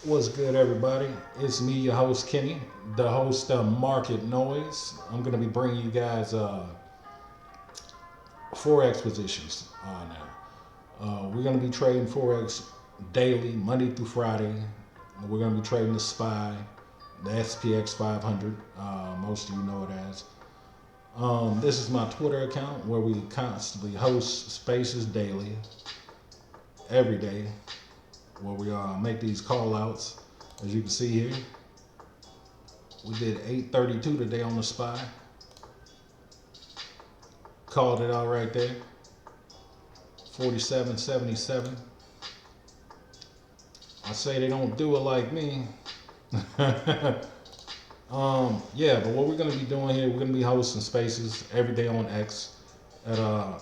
What's good, everybody? It's me, your host Kenny, the host of Market Noise. I'm gonna be bringing you guys forex positions now. We're gonna be trading forex daily, Monday through Friday. We're gonna be trading the SPY, the SPX 500. Most of you know it as. This is my Twitter account where we constantly host spaces daily, every day, where we make these call outs. As you can see here, we did 832 today on the SPY. Called it out right there. 47.77. I say they don't do it like me. Yeah, but what we're gonna be doing here, we're gonna be hosting spaces every day on X at on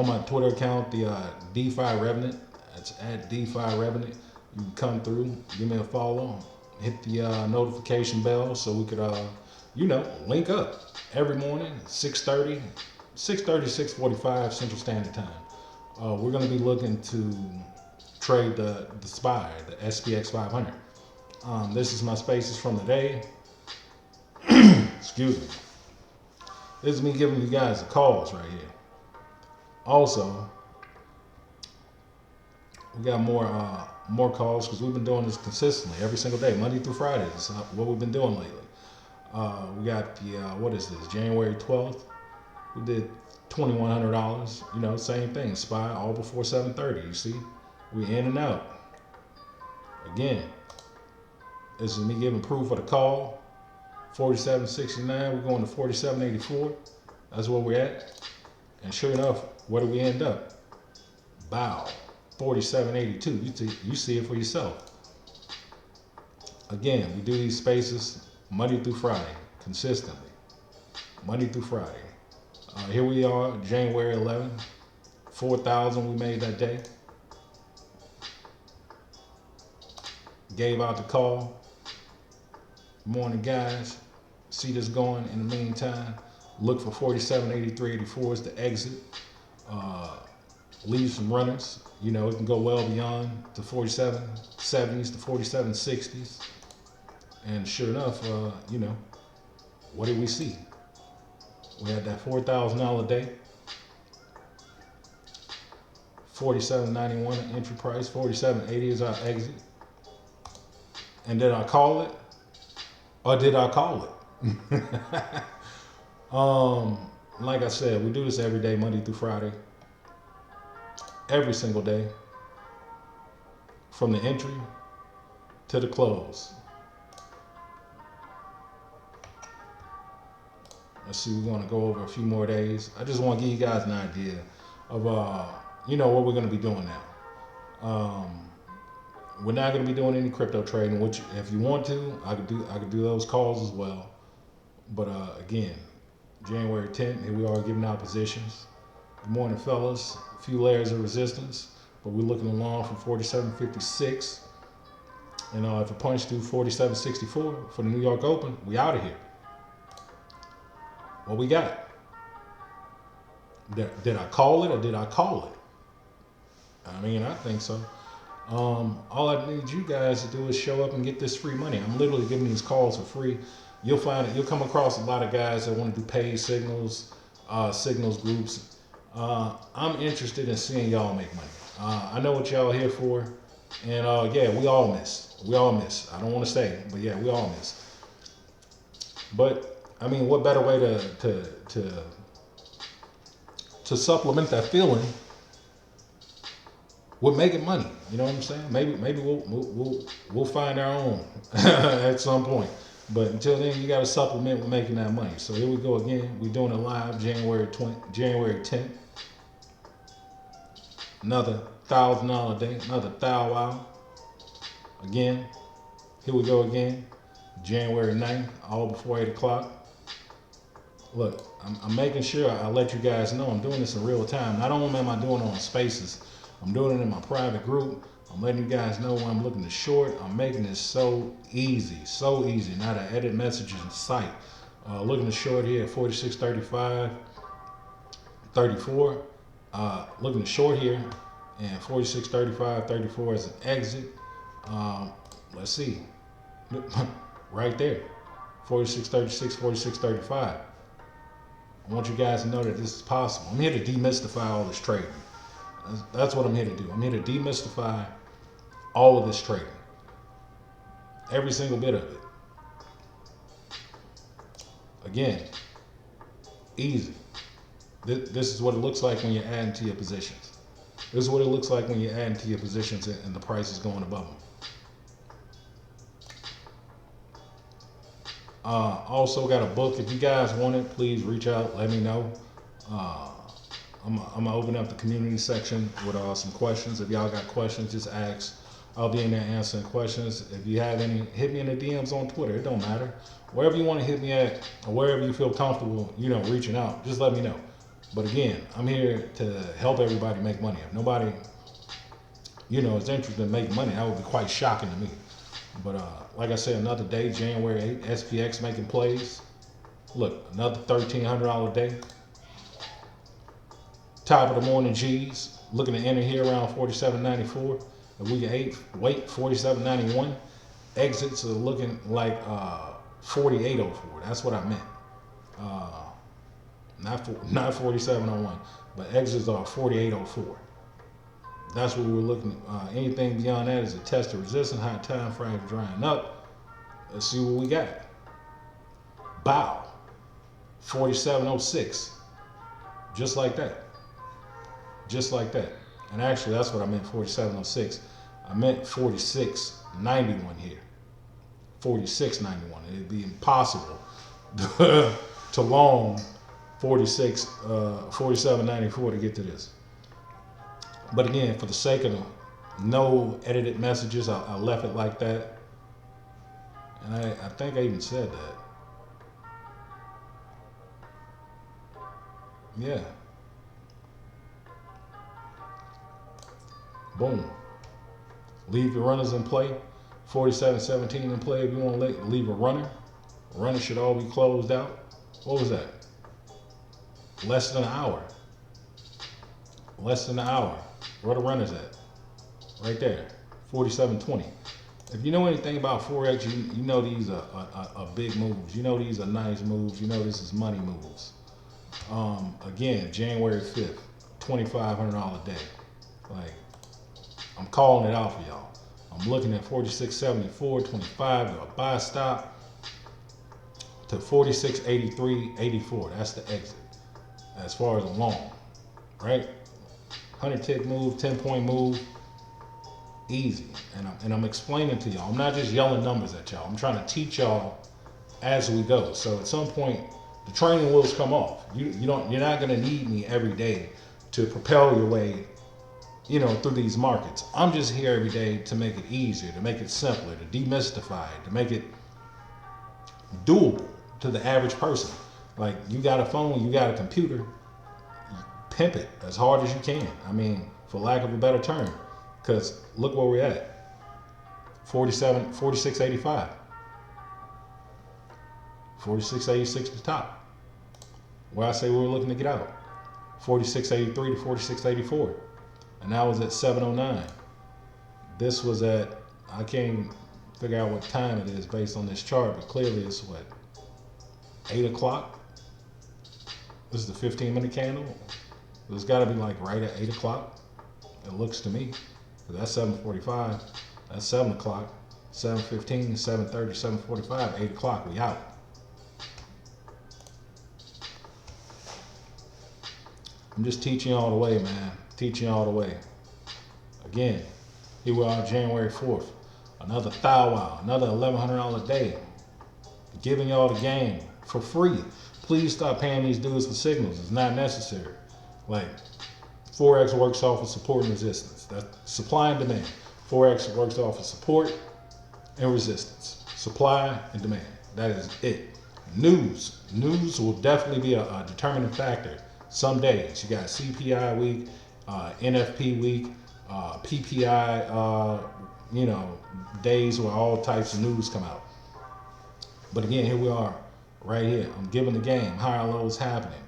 my Twitter account, the DeFi Revenant. That's at DeFi Revenant. You can come through, give me a follow, hit the notification bell so we could, link up every morning, 6:30, 6:45 Central Standard Time. We're going to be looking to trade the SPY, the SPX 500. This is my spaces from the day. Excuse me. This is me giving you guys the calls right here. Also, we got more calls because we've been doing this consistently every single day, Monday through Friday. That's what we've been doing lately. We got the what is this? January 12th. We did $2,100. You know, same thing. SPY all before 7:30. You see, we in and out. Again, this is me giving proof of the call. 47.69. We're going to 47.84. That's where we're at. And sure enough, where do we end up? Bow. 47.82. You see it for yourself. Again, we do these spaces Monday through Friday, consistently. Monday through Friday. Here we are, January 11th. 4,000 we made that day. Gave out the call. Morning, guys. See this going. In the meantime, look for 47.83.84 is the exit. Leave some runners. You know, it can go well beyond the 47.70s to 47.60s. And sure enough, what did we see? We had that $4,000 day. 47.91 entry price. 47.80 is our exit. And did I call it? Or did I call it? Like I said, we do this every day, Monday through Friday. Every single day. From the entry to the close. Let's see, we're going to go over a few more days. I just want to give you guys an idea of, what we're going to be doing now. We're not going to be doing any crypto trading, which if you want to, I could do those calls as well. But again, January 10th, here we are giving out positions. Good morning, fellas. A few layers of resistance, but we're looking along from 47.56. And if it punched through 47.64 for the New York Open, we out of here. What we got? Did I call it or did I call it? I mean, I think so. All I need you guys to do is show up and get this free money. I'm literally giving these calls for free. You'll come across a lot of guys that want to do paid signals, signals groups. I'm interested in seeing y'all make money. I know what y'all here for, and yeah, we all miss. We all miss. I don't want to say it, but yeah, we all miss. But I mean, what better way to supplement that feeling with making money? You know what I'm saying? Maybe we'll find our own at some point. But until then, you got to supplement with making that money. So here we go again. We're doing it live January 10th. Another $1,000 day, another thou wow. Again, here we go again. January 9th, all before 8 o'clock. Look, I'm making sure I let you guys know I'm doing this in real time. Not only am I doing it on spaces, I'm doing it in my private group. I'm letting you guys know when I'm looking to short. I'm making this so easy. Now to edit messages in sight. Looking to short here at 46.35, 34. Looking to short here and 46.35, 34 as an exit. Let's see. Right there. 46.36, 46.35. I want you guys to know that this is possible. I'm here to demystify all this trading. That's what I'm here to do. I'm here to demystify all of this trading. Every single bit of it. Again, easy. This is what it looks like when you're adding to your positions. This is what it looks like when you're adding to your positions and the price is going above them. Also got a book. If you guys want it, please reach out. Let me know. I'm gonna open up the community section with some questions. If y'all got questions, just ask. I'll be in there answering questions. If you have any, hit me in the DMs on Twitter. It don't matter. Wherever you want to hit me at, or wherever you feel comfortable, reaching out, just let me know. But again, I'm here to help everybody make money. If nobody, is interested in making money, that would be quite shocking to me. But like I said, another day, January 8th, SPX making plays. Look, another $1,300 day. Top of the morning G's, looking to enter here around 47.94. If we can wait 47.91. Exits are looking like 48.04. That's what I meant. Not 47.01, but exits are 48.04. That's what we're looking at. Anything beyond that is a test of resistance, high time frame drying up. Let's see what we got. Bow, 47.06. Just like that. Just like that. And actually, that's what I meant, 47.06. I meant 46.91 here. 46.91. It'd be impossible to long 47.94 to get to this. But again, for the sake of no edited messages, I left it like that. And I think I even said that. Yeah. Boom. Leave your runners in play. 47.17 in play if you want to leave a runner. Runners should all be closed out. What was that? Less than an hour. Less than an hour. Where the runners at? Right there. 47.20. If you know anything about Forex, you know these are big moves. You know these are nice moves. You know this is money moves. Again, January 5th, $2,500 day. Like, I'm calling it out for y'all. I'm looking at 46.74, 25 to a buy stop to 46.83, 84. That's the exit. As far as a long, right? 100 tick move, 10-point move, easy. And I'm explaining to y'all. I'm not just yelling numbers at y'all. I'm trying to teach y'all as we go. So at some point, the training wheels come off. You're not gonna need me every day to propel your way, through these markets. I'm just here every day to make it easier, to make it simpler, to demystify it, to make it doable to the average person. Like, you got a phone, you got a computer, pimp it as hard as you can. I mean, for lack of a better term, because look where we're at. 46.85. 46.86 at the top. Where I say we were looking to get out. 46.83 to 46.84. And that was at 7:09. This was at, I can't figure out what time it is based on this chart, but clearly it's what, 8 o'clock? This is the 15-minute candle. It's got to be like right at 8 o'clock. It looks to me. That's 7:45. That's 7 o'clock. 7:15, 7:30, 7:45, 8 o'clock. We out. I'm just teaching you all the way, man. Teaching you all the way. Again, here we are, January 4th. Another thou wow, another $1,100 day. Giving y'all the game for free. Please stop paying these dudes for signals. It's not necessary. Like, Forex works off of support and resistance. That's supply and demand. Forex works off of support and resistance. Supply and demand. That is it. News will definitely be a determining factor. Some days you got CPI week, NFP week, PPI, days where all types of news come out. But again, here we are, right here. I'm giving the game. Higher lows happening.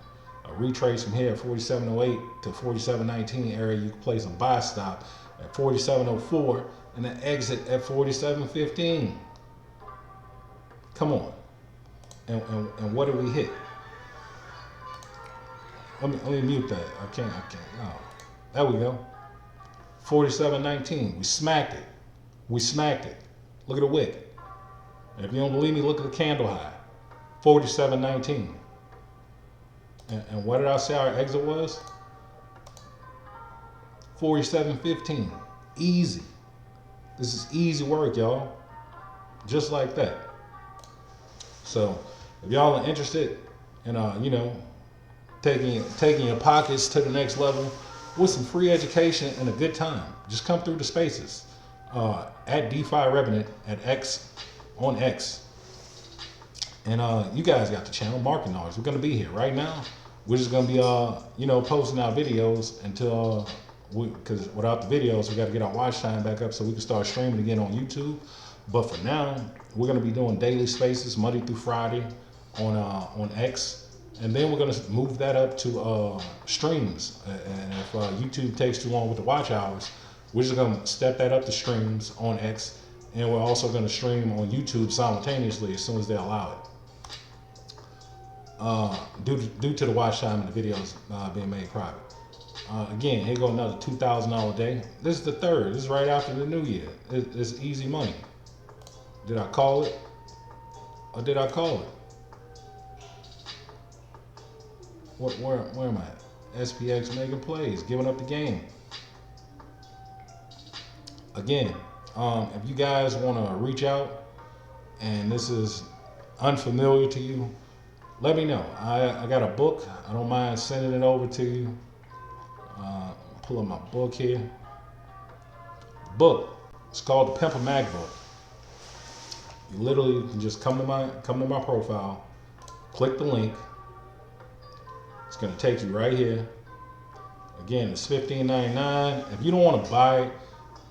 A retrace from here at 47.08 to 47.19 area. You can place a buy stop at 47.04, and an exit at 47.15. Come on. And what did we hit? Let me mute that. I can't. Oh, there we go. 47.19. We smacked it. We smacked it. Look at the wick. And if you don't believe me, look at the candle high. 47.19. And what did I say our exit was? 47.15. Easy. This is easy work, y'all. Just like that. So, if y'all are interested in, taking your pockets to the next level with some free education and a good time, just come through the spaces at DeFi Revenant at X on X. And you guys got the channel marketing hours. We're gonna be here right now. We're just gonna be posting our videos until because without the videos we got to get our watch time back up so we can start streaming again on YouTube. But for now, we're gonna be doing daily spaces Monday through Friday on X. And then we're going to move that up to streams. And if YouTube takes too long with the watch hours, we're just going to step that up to streams on X. And we're also going to stream on YouTube simultaneously as soon as they allow it. Due to the watch time and the videos being made private. Again, here go another $2,000 day. This is the third. This is right after the new year. It's easy money. Did I call it? Or did I call it? Where am I at? SPX making plays, giving up the game. Again, if you guys want to reach out and this is unfamiliar to you, let me know. I got a book. I don't mind sending it over to you. Pull up my book here. Book. It's called the Pimp a Mac book. You literally can just come to my profile, click the link. It's going to take you right here. Again, it's $15.99. If you don't want to buy it,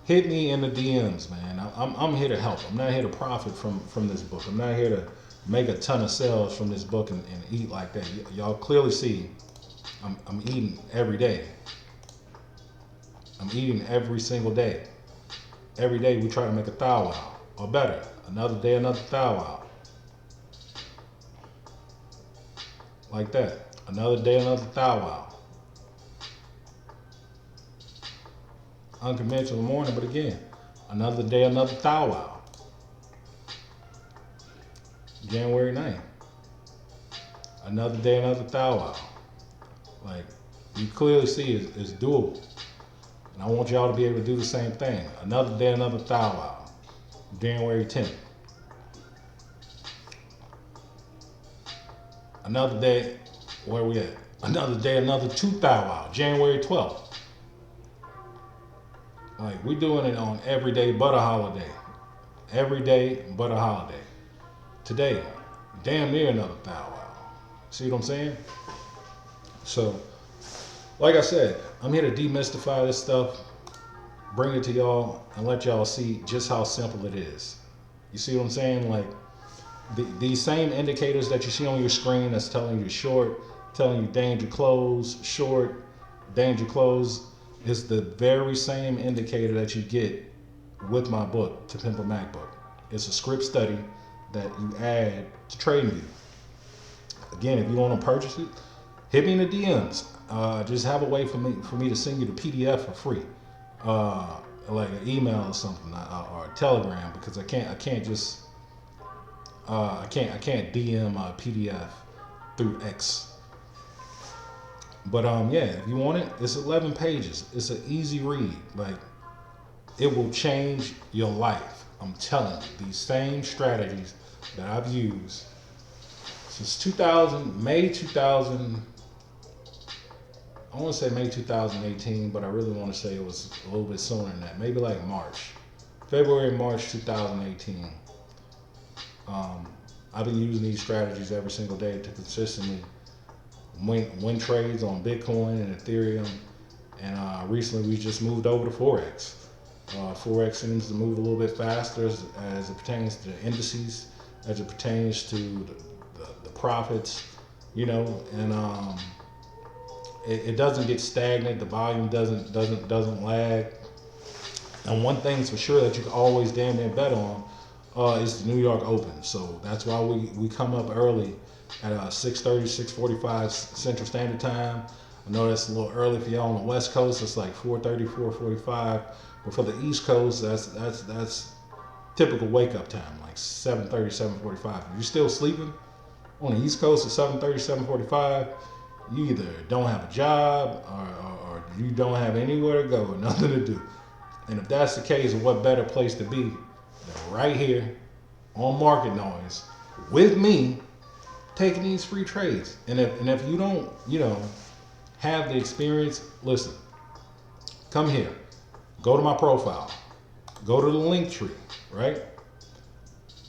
hit me in the DMs, man. I'm here to help. I'm not here to profit from this book. I'm not here to make a ton of sales from this book and eat like that. Y'all clearly see I'm eating every day. I'm eating every single day. Every day we try to make a thou wow or better. Another day, another thou wow. Like that. Another day, another thou wow. Unconventional morning, but again, another day, another thou wow. January 9th. Another day, another thou wow. Like, you clearly see it's doable. And I want y'all to be able to do the same thing. Another day, another thou wow. January 10th. Another day, where we at? Another day, another two thou wow. January 12th. Like, we're doing it on every day but a holiday. Every day but a holiday. Today, damn near another thou wow. See what I'm saying? So, like I said, I'm here to demystify this stuff, bring it to y'all, and let y'all see just how simple it is. You see what I'm saying? Like, these same indicators that you see on your screen that's telling you short, telling you danger close, short, danger close, is the very same indicator that you get with my book, To Pimp a Mac book. It's a script study that you add to TradingView. Again, if you want to purchase it, hit me in the DMs. Just have a way for me to send you the PDF for free, like an email or something, or a Telegram, because I can't DM a PDF through X. But yeah, if you want it, it's 11 pages. It's an easy read. Like, it will change your life. I'm telling you, these same strategies that I've used since May 2000. I want to say May 2018, but I really want to say it was a little bit sooner than that. Maybe like February, March 2018. I've been using these strategies every single day to consistently win trades on Bitcoin and Ethereum. And recently we just moved over to Forex. Forex seems to move a little bit faster as it pertains to the indices, as it pertains to the profits, and it doesn't get stagnant. The volume doesn't lag. And one thing's for sure that you can always damn near bet on is the New York Open. So that's why we come up early at 6:30, 6:45 Central Standard Time. I know that's a little early for y'all on the West Coast. It's like 4:30, 4:45. But for the East Coast, that's typical wake up time, like 7:30, 7:45. If you're still sleeping on the East Coast at 7:30, 7:45, you either don't have a job or you don't have anywhere to go or nothing to do. And if that's the case, what better place to be than right here on Market Noise with me taking these free trades. And if you don't, have the experience, listen, come here, go to my profile, go to the link tree, right?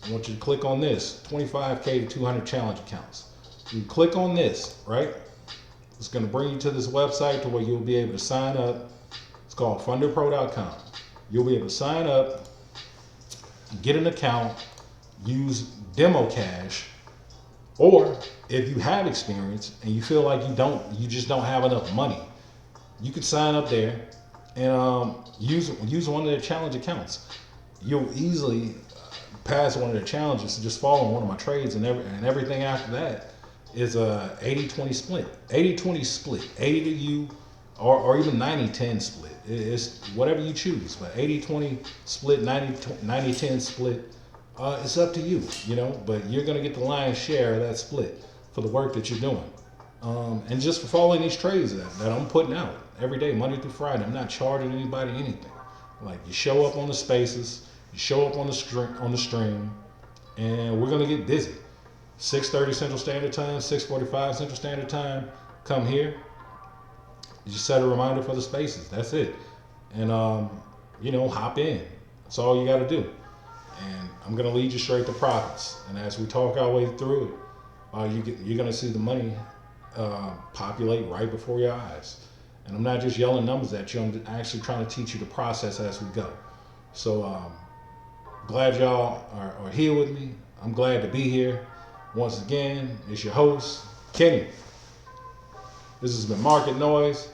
I want you to click on this, 25K to 200 challenge accounts. You click on this, right? It's going to bring you to this website to where you'll be able to sign up. It's called funderpro.com. You'll be able to sign up, get an account, use demo cash, or if you have experience and you feel like you just don't have enough money, you can sign up there and use one of their challenge accounts. You'll easily pass one of their challenges to just follow one of my trades, and everything after that is a 80-20 split. 80-20 split. 80 to you, or even 90-10 split. It's whatever you choose, but 80-20 split, 90-10 split, it's up to you, but you're going to get the lion's share of that split for the work that you're doing. And just for following these trades that I'm putting out every day, Monday through Friday. I'm not charging anybody anything. Like, you show up on the spaces, you show up on the stream, and we're going to get busy. 6:30 Central Standard Time, 6:45 Central Standard Time, come here. You just set a reminder for the spaces. That's it. And, hop in. That's all you got to do. And I'm going to lead you straight to profits. And as we talk our way through it, you're going to see the money populate right before your eyes. And I'm not just yelling numbers at you. I'm actually trying to teach you the process as we go. So glad y'all are here with me. I'm glad to be here. Once again, it's your host, Kenny. This has been Market Noise.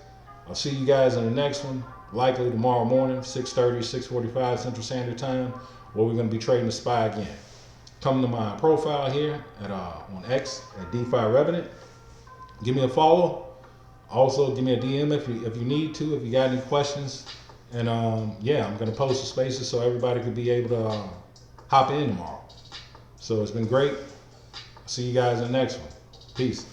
I'll see you guys in the next one, likely tomorrow morning, 6:30, 6:45 Central Standard Time, where we're going to be trading the SPY again. Come to my profile here on X at DeFi Revenant. Give me a follow. Also, give me a DM if you need to, if you got any questions. And I'm going to post the spaces so everybody could be able to hop in tomorrow. So it's been great. See you guys in the next one. Peace.